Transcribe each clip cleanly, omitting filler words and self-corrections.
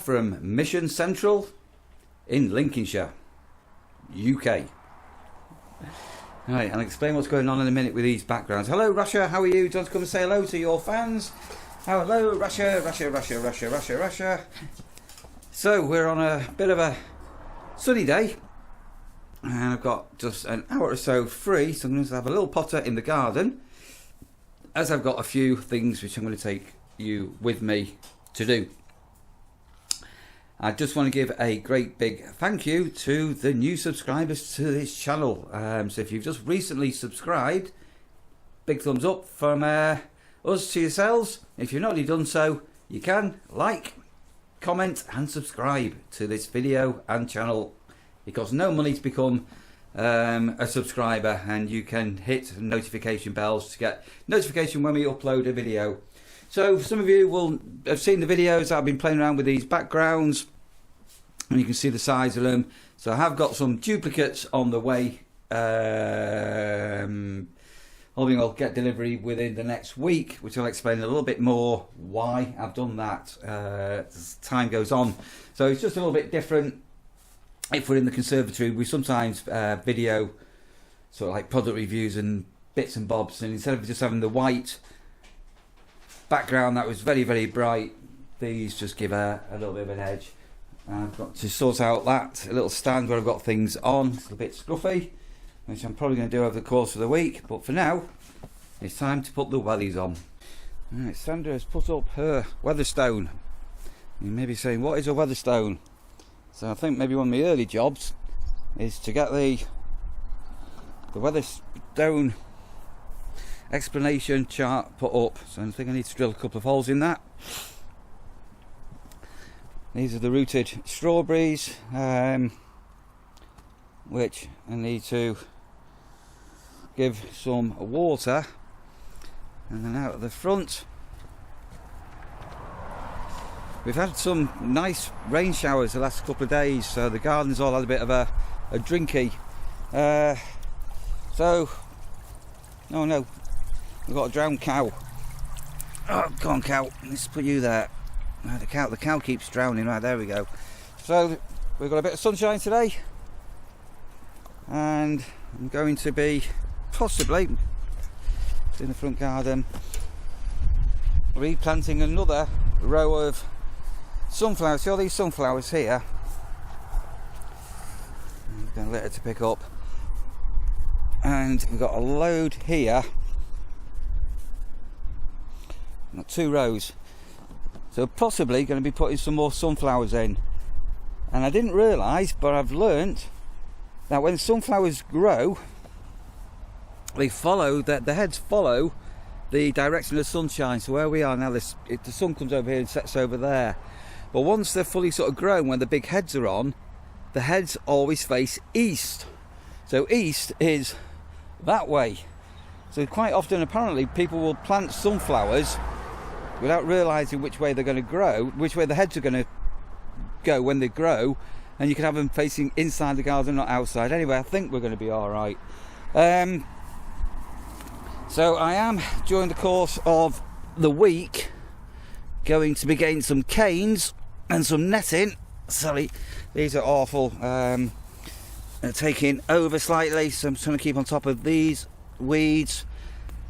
from Mission Central in Lincolnshire, UK. Right, I'll explain what's going on in a minute with these backgrounds. Hello Russia, how are you? Do you want to come and say hello to your fans? Hello Russia, Russia, Russia, Russia, Russia, Russia. So we're on a bit of a sunny day, and I've got just an hour or so free, so I'm going to have a little potter in the garden, as I've got a few things which I'm going to take you with me to do. I just want to give a great big thank you to the new subscribers to this channel. So if you've just recently subscribed, big thumbs up from us to yourselves. If you've not already done so, you can like, comment and subscribe to this video and channel. It costs no money to become a subscriber, and you can hit notification bells to get notification when we upload a video. So some of you will have seen the videos. I've been playing around with these backgrounds and you can see the size of them. So I have got some duplicates on the way. Hoping I'll get delivery within the next week, which I'll explain a little bit more why I've done that as time goes on. So it's just a little bit different. If we're in the conservatory, we sometimes video sort of like product reviews and bits and bobs, and instead of just having the white background that was very, very bright, these just give a little bit of an edge. I've got to sort out that little stand where I've got things on. It's a bit scruffy, which I'm probably going to do over the course of the week, but for now it's time to put the wellies on. Right, Sandra has put up her Weatherstone. You may be saying, what is a Weatherstone? So I think maybe one of my early jobs is to get the Weatherstone explanation chart put up. So I think I need to drill a couple of holes in that. These are the rooted strawberries, which I need to give some water. And then out of the front, we've had some nice rain showers the last couple of days, so the garden's all had a bit of a drinky. Oh no, we've got a drowned cow. Oh, come on cow, let's put you there. Oh, the cow keeps drowning. Right, there we go. So we've got a bit of sunshine today, and I'm going to be possibly in the front garden replanting another row of sunflowers. See all these sunflowers here? I'm going to let it to pick up, and we've got a load here. I've got 2 rows, so possibly going to be putting some more sunflowers in. And I didn't realise, but I've learnt that when sunflowers grow, they follow that the heads follow the direction of the sunshine. So where we are now, the sun comes over here and sets over there. But once they're fully sort of grown, when the big heads are on, the heads always face east. So east is that way. So quite often, apparently, people will plant sunflowers without realising which way they're going to grow, which way the heads are going to go when they grow, and you can have them facing inside the garden, not outside. Anyway, I think we're going to be all right. So I am, during the course of the week, going to be getting some canes and some netting. Sorry, these are awful. They're taking over slightly, so I'm trying to keep on top of these weeds.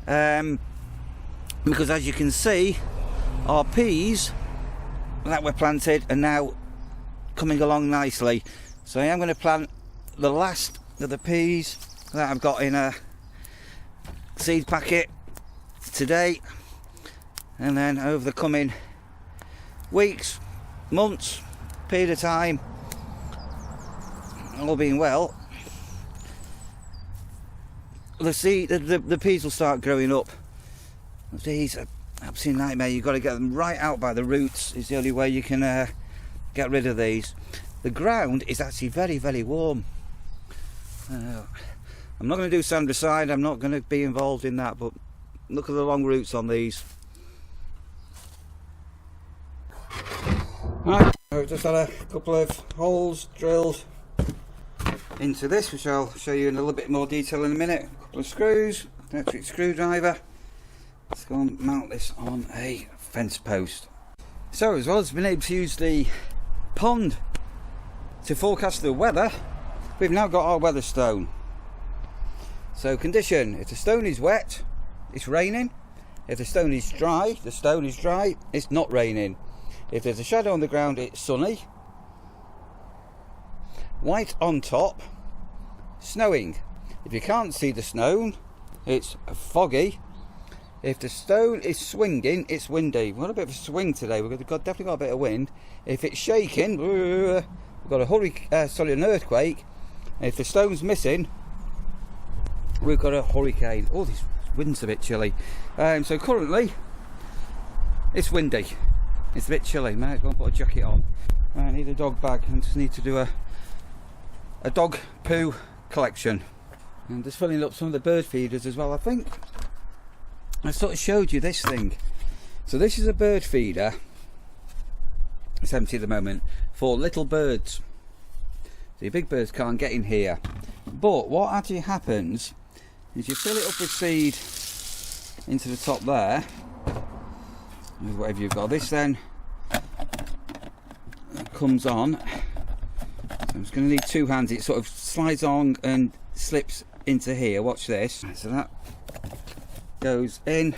Because as you can see, our peas that were planted are now coming along nicely. So I am going to plant the last of the peas that I've got in a seed packet today, and then over the coming weeks, months, period of time, all being well, the peas will start growing up. These are absolute nightmare. You've got to get them right out by the roots. Is the only way you can get rid of these. The ground is actually very, very warm. I'm not going to do sandicide. I'm not going to be involved in that, but look at the long roots on these. Right, I've just had a couple of holes drilled into this, which I'll show you in a little bit more detail in a minute. A couple of screws, electric screwdriver. Let's go and mount this on a fence post. So as well as being able to use the pond to forecast the weather. We've now got our weather stone. So condition, if the stone is wet, it's raining. If the stone is dry, the stone is dry, it's not raining. If there's a shadow on the ground, it's sunny. White on top, snowing. If you can't see the snow, it's foggy. If the stone is swinging, it's windy. We've got a bit of a swing today. We've definitely got a bit of wind. If it's shaking, we've got an earthquake. If the stone's missing, we've got a hurricane. Oh, this wind's a bit chilly. So currently, it's windy. It's a bit chilly. Might as well put a jacket on. I need a dog bag. I just need to do a dog poo collection. And just filling up some of the bird feeders as well, I think. I sort of showed you this thing. So this is a bird feeder. It's empty at the moment for little birds. So your big birds can't get in here. But what actually happens is you fill it up with seed into the top there. Whatever you've got. This then comes on. So I'm just going to need two hands. It sort of slides on and slips into here. Watch this. So that goes in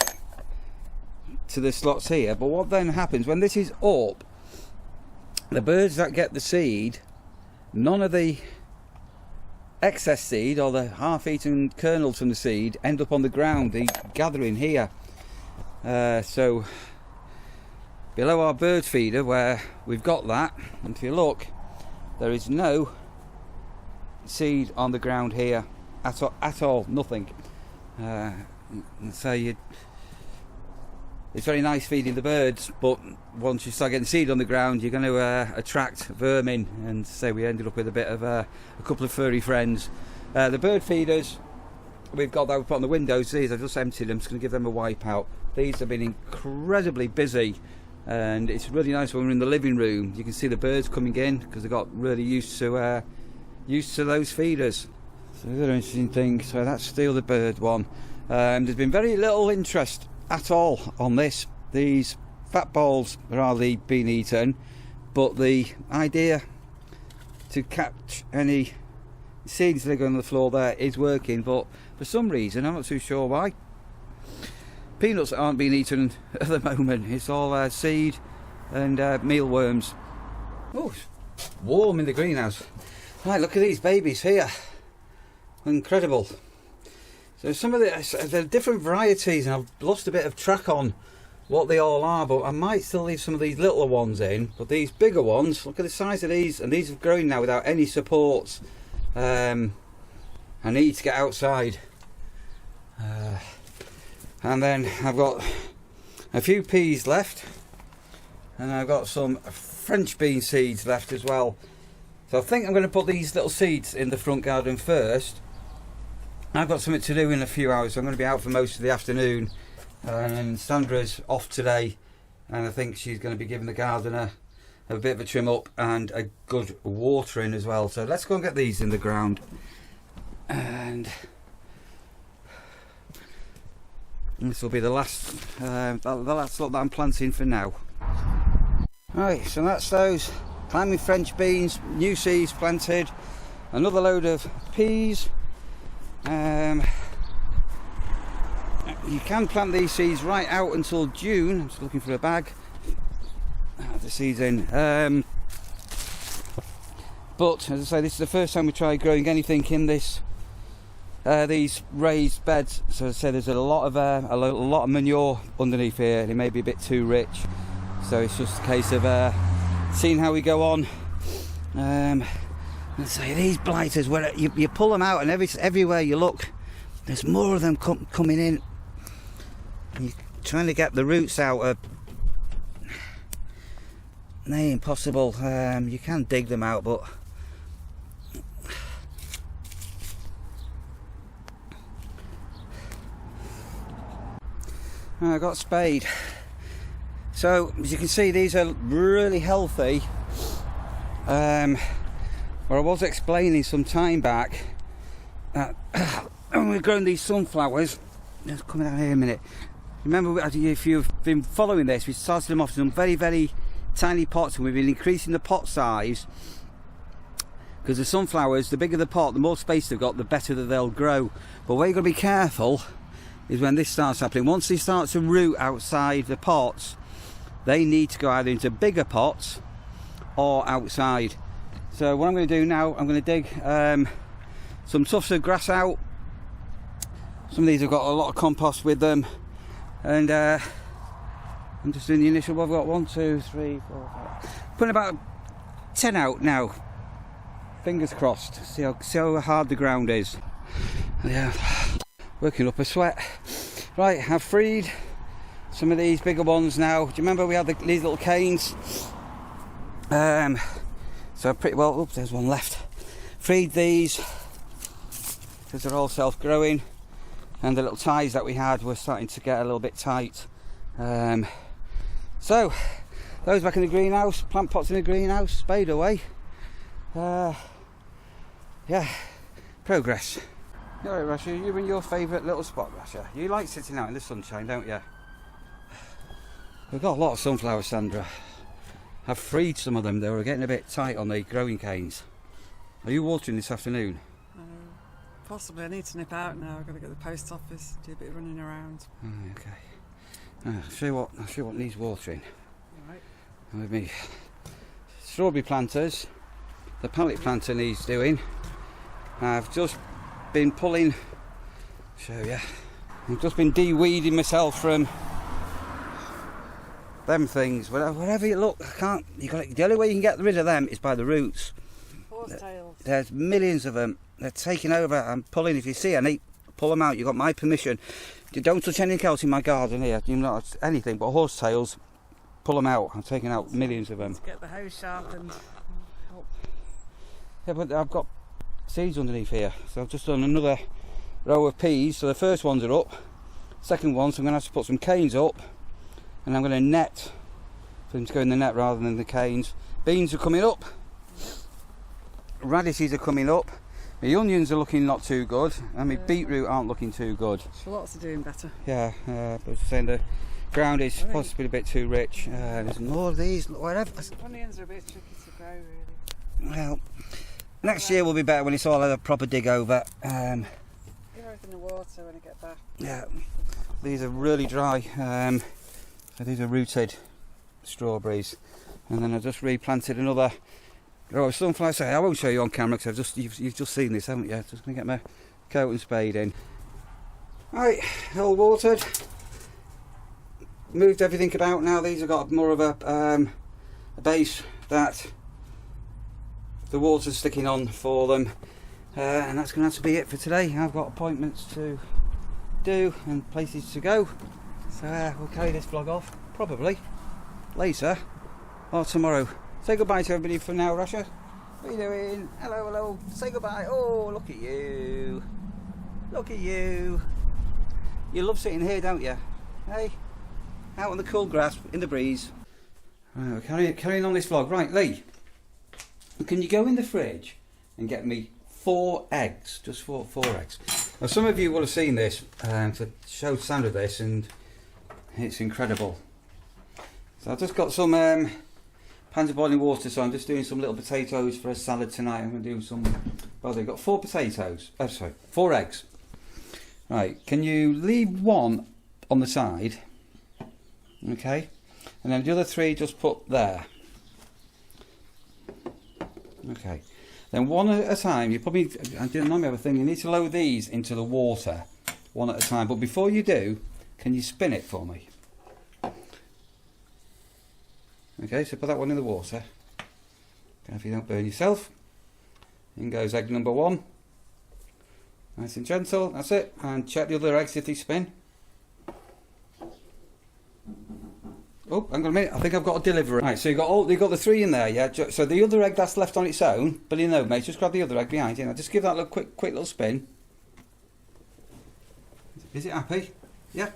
to the slots here, but what then happens when this is up, the birds that get the seed, none of the excess seed or the half-eaten kernels from the seed end up on the ground. They gather in here. So below our bird feeder where we've got that, and if you look, there is no seed on the ground here at all, nothing. So it's very nice feeding the birds, but once you start getting seed on the ground, you're going to attract vermin, and so we ended up with a bit of a couple of furry friends. The bird feeders we've got that we put on the windows, these I've just emptied them, just going to give them a wipe out. These have been incredibly busy, and it's really nice when we're in the living room. You can see the birds coming in because they got really used to those feeders. So another interesting thing. So that's still the bird one. There's been very little interest at all on this. These fat balls are hardly been eaten, but the idea to catch any seeds that are going on the floor there is working, but for some reason, I'm not too sure why, peanuts aren't being eaten at the moment. It's all seed and mealworms. Oh, it's warm in the greenhouse. Right, look at these babies here. Incredible. So some of the different varieties, and I've lost a bit of track on what they all are, but I might still leave some of these littler ones in. But these bigger ones, look at the size of these, and these have grown now without any supports. I need to get outside. And then I've got a few peas left, and I've got some French bean seeds left as well. So I think I'm going to put these little seeds in the front garden first. I've got something to do in a few hours, so I'm going to be out for most of the afternoon, and Sandra's off today, and I think she's going to be giving the garden a bit of a trim up and a good watering as well. So let's go and get these in the ground, and this will be the last lot that I'm planting for now. Right, so that's those climbing French beans, new seeds planted, another load of peas. You can plant these seeds right out until June. I'm just looking for a bag. The seeds in. But as I say, this is the first time we tried growing anything in this these raised beds. So as I say, there's a lot of manure underneath here, and it may be a bit too rich. So it's just a case of seeing how we go on. Let's say these blighters, where you pull them out, and everywhere you look, there's more of them coming in. You're trying to get the roots out. They're impossible. You can dig them out, but I got a spade. So as you can see, these are really healthy. Where I was explaining some time back that when we've grown these sunflowers, just coming down here a minute. Remember, if you've been following this, we started them off some very, very tiny pots, and we've been increasing the pot size because the sunflowers, the bigger the pot, the more space they've got, the better that they'll grow. But where you've got to be careful is when this starts happening. Once they start to root outside the pots, they need to go either into bigger pots or outside. So what I'm going to do now, I'm going to dig some tufts of grass out. Some of these have got a lot of compost with them, and I'm just doing the initial. I've got 1, 2, 3, 4, 5. Putting about 10 out now. Fingers crossed. See how hard the ground is. Yeah, working up a sweat. Right, I've freed some of these bigger ones now. Do you remember we had these little canes? So pretty well. Oops, there's one left. Freed these because they're all self-growing, and the little ties that we had were starting to get a little bit tight. So those back in the greenhouse, plant pots in the greenhouse, spade away. Yeah, progress. Alright, Rasha, you're in your favourite little spot, Rasha. You like sitting out in the sunshine, don't you? We've got a lot of sunflowers, Sandra. I've freed some of them. They were getting a bit tight on the growing canes. Are you watering this afternoon? Possibly. I need to nip out now. I've got to go to the post office, do a bit of running around. Oh, okay. I'll show you what needs watering. Right. With me strawberry planters, the pallet planter needs doing. I've just been pulling. Show you. I've just been de-weeding myself from them things. Wherever you look, I can't. The only way you can get rid of them is by the roots. Horsetails. There's millions of them. They're taking over. I'm pulling. If you see any, pull them out. You've got my permission. You don't touch anything else in my garden here. You're not anything but horsetails. Pull them out. I'm taking out millions of them. To get the hoe sharpened. Yeah, but I've got seeds underneath here, so I've just done another row of peas. So the first ones are up. Second ones, I'm going to have to put some canes up, and I'm going to net for them to go in the net rather than the canes. Beans are coming up. Radishes are coming up. My onions are looking not too good, and my beetroot aren't looking too good. Shallots are doing better. Yeah, but I was saying the ground is possibly a bit too rich. There's more of these, whatever. Onions are a bit tricky to grow, really. Well, next year will be better when it's all had a proper dig over. Give everything the water when I get back. Yeah, these are really dry. So these are rooted strawberries, and then I just replanted another row of sunflowers. I won't show you on camera because you've just seen this, haven't you? Just going to get my coat and spade in. Right, all watered. Moved everything about now. These have got more of a base that the water's sticking on for them, and that's going to have to be it for today. I've got appointments to do and places to go, so we'll carry this vlog off probably later or tomorrow. Say goodbye to everybody for now, Rasha. What are you doing? Hello, hello. Say goodbye. Oh, look at you. Look at you. You love sitting here, don't you? Hey, out on the cool grass in the breeze. Right, we're carrying on this vlog. Right, Lee, can you go in the fridge and get me 4 eggs? Just four eggs. Now, some of you will have seen this to show Sandra this, and it's incredible. So I've just got some pans of boiling water, so I'm just doing some little potatoes for a salad tonight. I'm going to do some. Well, they've got 4 potatoes. Oh, sorry, 4 eggs. Right, can you leave 1 on the side? Okay, and then the other 3 just put there. Okay, then 1 at a time. You probably, I didn't know me other thing. You need to lower these into the water 1 at a time. But before you do, can you spin it for me? Okay, so put that one in the water. If you don't burn yourself. In goes egg number 1. Nice and gentle. That's it. And check the other eggs if they spin. Oh, hang on a minute. I think I've got a delivery. Right, so you've got the 3 in there, yeah. So the other egg that's left on its own, but you know, mate, just grab the other egg behind you. Now just give that a little quick little spin. Is it happy? Yeah.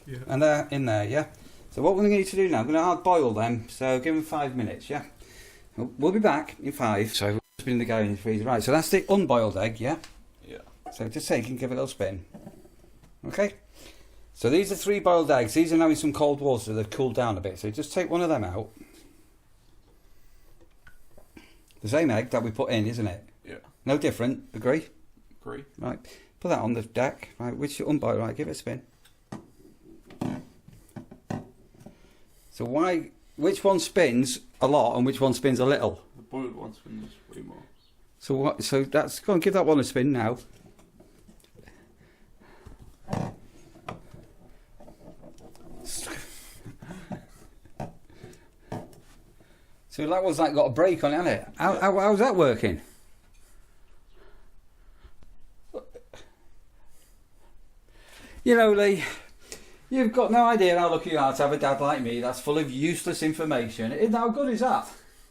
Yeah. And they're in there, yeah. So what we're going to need to do now, I'm going to hard boil them. So give them 5 minutes, yeah. We'll be back in 5. So we'll spin the guy in the freezer. Right. So that's the unboiled egg, yeah. Yeah. So just take and give it a little spin. Okay. So these are 3 boiled eggs. These are now in some cold water. So they've cooled down a bit. So just take one of them out. The same egg that we put in, isn't it? Yeah. No different. Agree? Agree. Right. Put that on the deck. Right. Which unbite? Right. Give it a spin. So why? Which one spins a lot and which one spins a little? The boiled one spins way more. So what? So that's go on. Give that one a spin now. So that one's like got a break on it, hasn't it? How's that working? You know, Lee, you've got no idea how lucky you are to have a dad like me that's full of useless information. How good is that?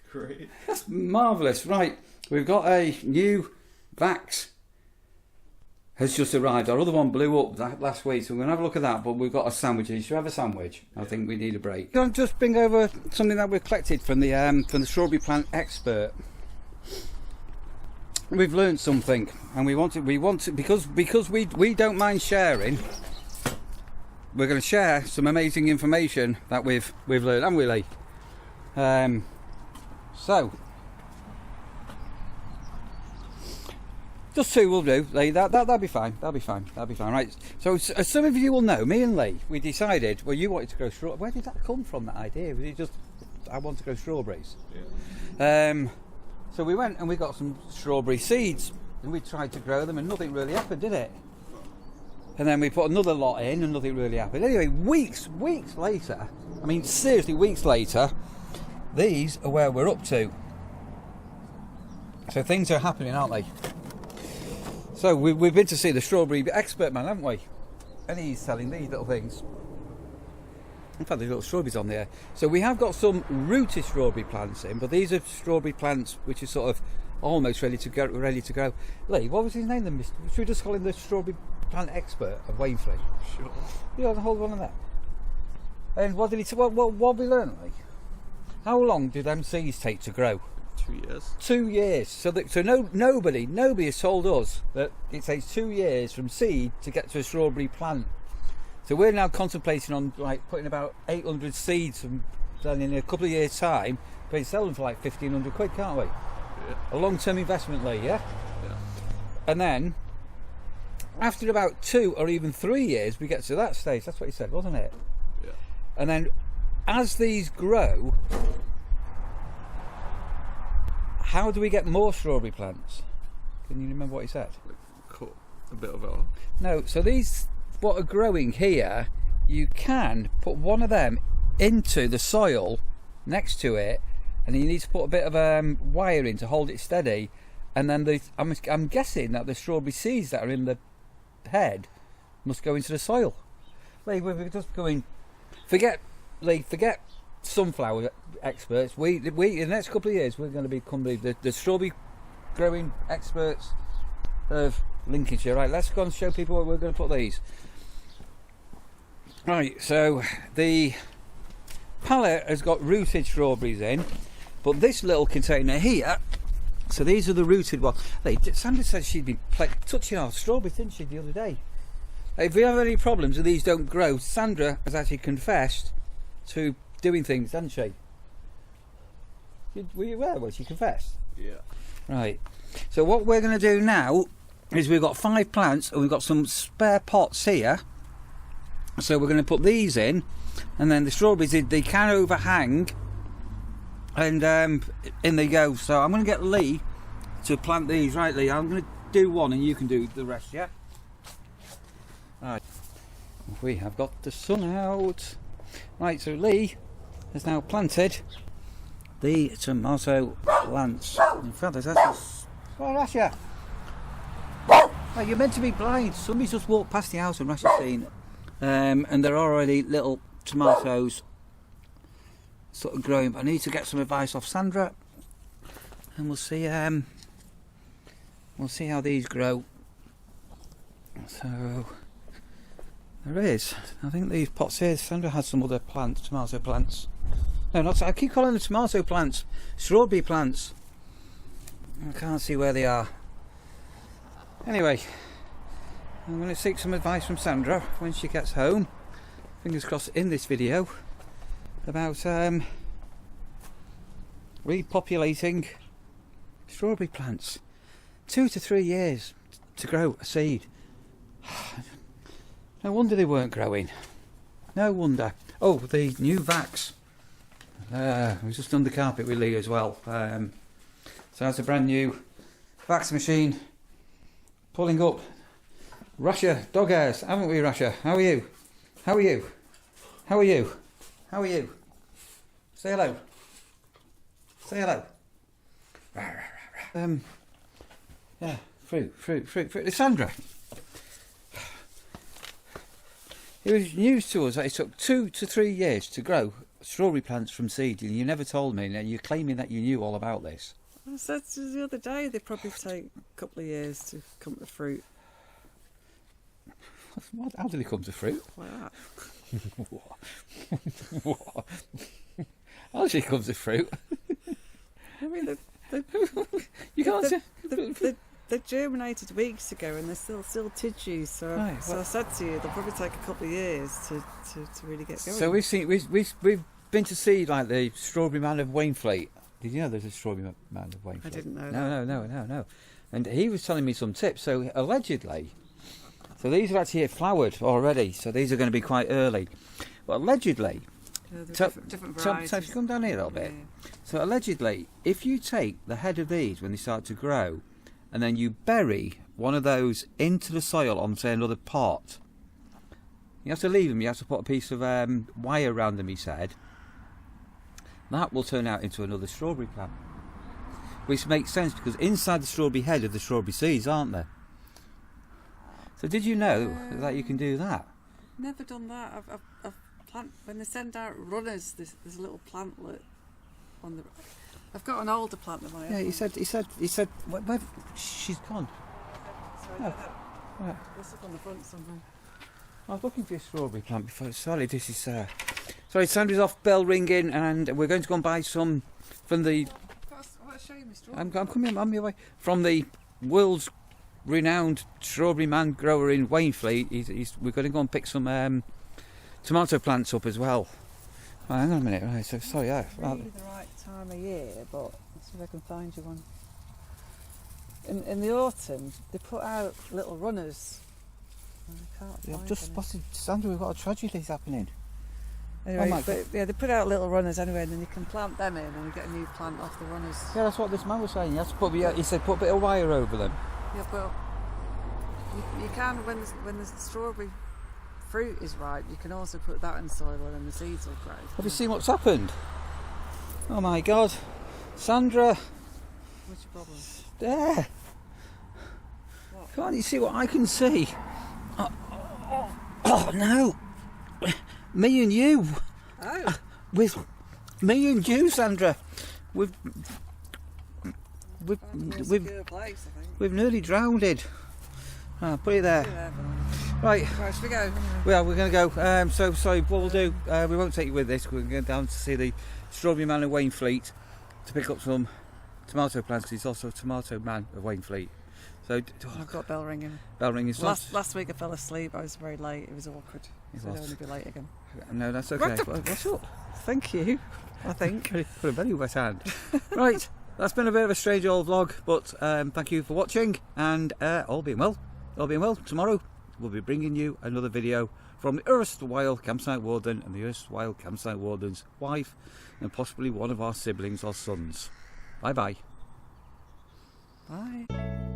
Great. That's marvellous. Right, we've got a new Vax has just arrived. Our other one blew up last week, so we're going to have a look at that, but we've got a sandwich. Should we have a sandwich? I think we need a break. I'll just bring over something that we've collected from the strawberry plant expert. We've learned something, and we want to because we don't mind sharing. We're going to share some amazing information that we've learned, haven't we, Lee? So just two will do, Lee. That'll be fine. That'll be fine. Right. So as some of you will know, me and Lee, we decided. Well, you wanted to grow strawberries. Where did that come from? That idea? Was it just I want to grow strawberries? Yeah. So we went and we got some strawberry seeds, and we tried to grow them, and nothing really happened, did it? And then we put another lot in, and nothing really happened. Anyway, weeks later. I mean, seriously, weeks later. These are where we're up to. So things are happening, aren't they? So we've been to see the strawberry expert man, haven't we? And he's selling these little things. In fact, there's little strawberries on there. So we have got some rooted strawberry plants in, but these are strawberry plants which are sort of almost ready to go. Lee, what was his name then? Should we just call him the strawberry plant expert of Wainfleet? Sure. Yeah, hold on to that. And what did he say? What we learned, Lee? How long do them seeds take to grow? 2 years. 2 years. So nobody has told us that it takes 2 years from seed to get to a strawberry plant. So we're now contemplating on like putting about 800 seeds, and then in a couple of years' time, we can sell them for like 1,500 quid, can't we? Yeah. A long-term investment, Lee. Yeah. Yeah. And then after about 2 or even 3 years, we get to that stage. That's what he said, wasn't it? Yeah. And then as these grow, how do we get more strawberry plants? Can you remember what he said? Like, cut a bit of it. No, so these, what are growing here, you can put one of them into the soil next to it, and you need to put a bit of wire in to hold it steady, and then I'm guessing that the strawberry seeds that are in the head must go into the soil. Lee, we're just going, forget sunflower experts. We in the next couple of years we're going to become the strawberry growing experts of Lincolnshire. Right, let's go and show people where we're going to put these. Right, so the pallet has got rooted strawberries in, but this little container here, so these are the rooted ones. Sandra said she'd been touching our strawberries, didn't she, the other day? If we have any problems and these don't grow, Sandra has actually confessed to doing things, hasn't she? Were you aware? Well, she confessed. Yeah. Right. So what we're going to do now is we've got 5 plants and we've got some spare pots here. So we're going to put these in, and then the strawberries, they can overhang, and in they go. So I'm going to get Lee to plant these. Right, Lee, I'm going to do one and you can do the rest, yeah? Right. We have got the sun out. Right, so Lee has now planted the tomato plants. In fact, there's actually... Oh, Rasha! Right, you're meant to be blind. Somebody's just walked past the house and Rasha's seen. And there are already little tomatoes sort of growing. But I need to get some advice off Sandra. And we'll see how these grow. So... There is. I think these pots here, Sandra had some other plants, tomato plants. No, not. I keep calling them tomato plants, strawberry plants. I can't see where they are. Anyway, I'm going to seek some advice from Sandra when she gets home. Fingers crossed in this video about repopulating Strawberry plants. 2 to 3 years to grow a seed. No wonder they weren't growing. No wonder. Oh, the new vax. It was just under carpet with Lee as well. So that's a brand new vax machine. Pulling up. Russia, dog hairs, haven't we, Russia? How are you? How are you? How are you? How are you? Say hello. Say hello. Yeah, fruit. Sandra. It was news to us that it took 2 to 3 years to grow strawberry plants from seed, and you never told me, and you're claiming that you knew all about this. I said the other day they probably take a couple of years to come to fruit. How do they come to fruit? Like that. What? How does it come to fruit? I mean, You can't say. they germinated weeks ago and they're still tidgy. So, Right, so I said to you, they'll probably take a couple of years to really get going. So we've been to see like the Strawberry Man of Wainfleet. Did you know there's a Strawberry Man of Wainfleet? I didn't know that. No. And he was telling me some tips. So allegedly, so these are actually flowered already. So these are going to be quite early. But allegedly, Different varieties. So if you come down here a little bit. Yeah. So allegedly, if you take the head of these when they start to grow, and then you bury one of those into the soil on, say, another pot, you have to leave them. You have to put a piece of wire around them, he said. That will turn out into another strawberry plant. Which makes sense because inside the strawberry head are the strawberry seeds, aren't there? So did you know that you can do that? Never done that. I've plant when they send out runners. There's a little plantlet on the. I've got an older plant than I have. Yeah, he said. Where, she's gone. Sorry, Oh, right. this is on the front somewhere. I was looking for a strawberry plant before. Sorry, this is. Sorry, Sandra's off, bell ringing, and we're going to go and buy some from the. I want to show you my strawberry. I'm coming. I'm on my way from the world's renowned strawberry man grower in Wainfleet. We're going to go and pick some tomato plants up as well. Oh, hang on a minute. Right, so sorry. Yeah. Really the right time of year, but let's see if I can find you one. In the autumn, they put out little runners. And I can't I've find just any. spotted, Sandra. We've got a tragedy happening. Anyway, my but, yeah, they put out little runners anyway, and then you can plant them in, and you get a new plant off the runners. Yeah, that's what this man was saying. You have to put. He said put a bit of wire over them. Yeah, but you can when the strawberry fruit is ripe, you can also put that in soil, and then the seeds will grow. Have you seen what's happened? Oh my God, Sandra. What's your problem? There. What? Can't you see what I can see? Oh no. Me and you. Oh. With me and you, Sandra. We've Secure place, I think. we've nearly drowned it. Put it there. Right. Right, should we go? Well, we're going to go. So sorry. What we'll do? We won't take you with this. We're going down to see the Strawberry Man of Wainfleet to pick up some tomato plants. 'Cause he's also a tomato man of Wainfleet. So I've got bell ringing. bell ringing. Last week I fell asleep. I was very late. It was awkward. It So I'd was. only be late again. No, that's okay. What's up? Thank you. I think. Put a very wet hand. Right, that's been a bit of a strange old vlog, but thank you for watching, and all being well, tomorrow we'll be bringing you another video from the Erstwhile Campsite Warden and the Erstwhile Campsite Warden's wife, and possibly one of our siblings or sons. Bye bye. Bye.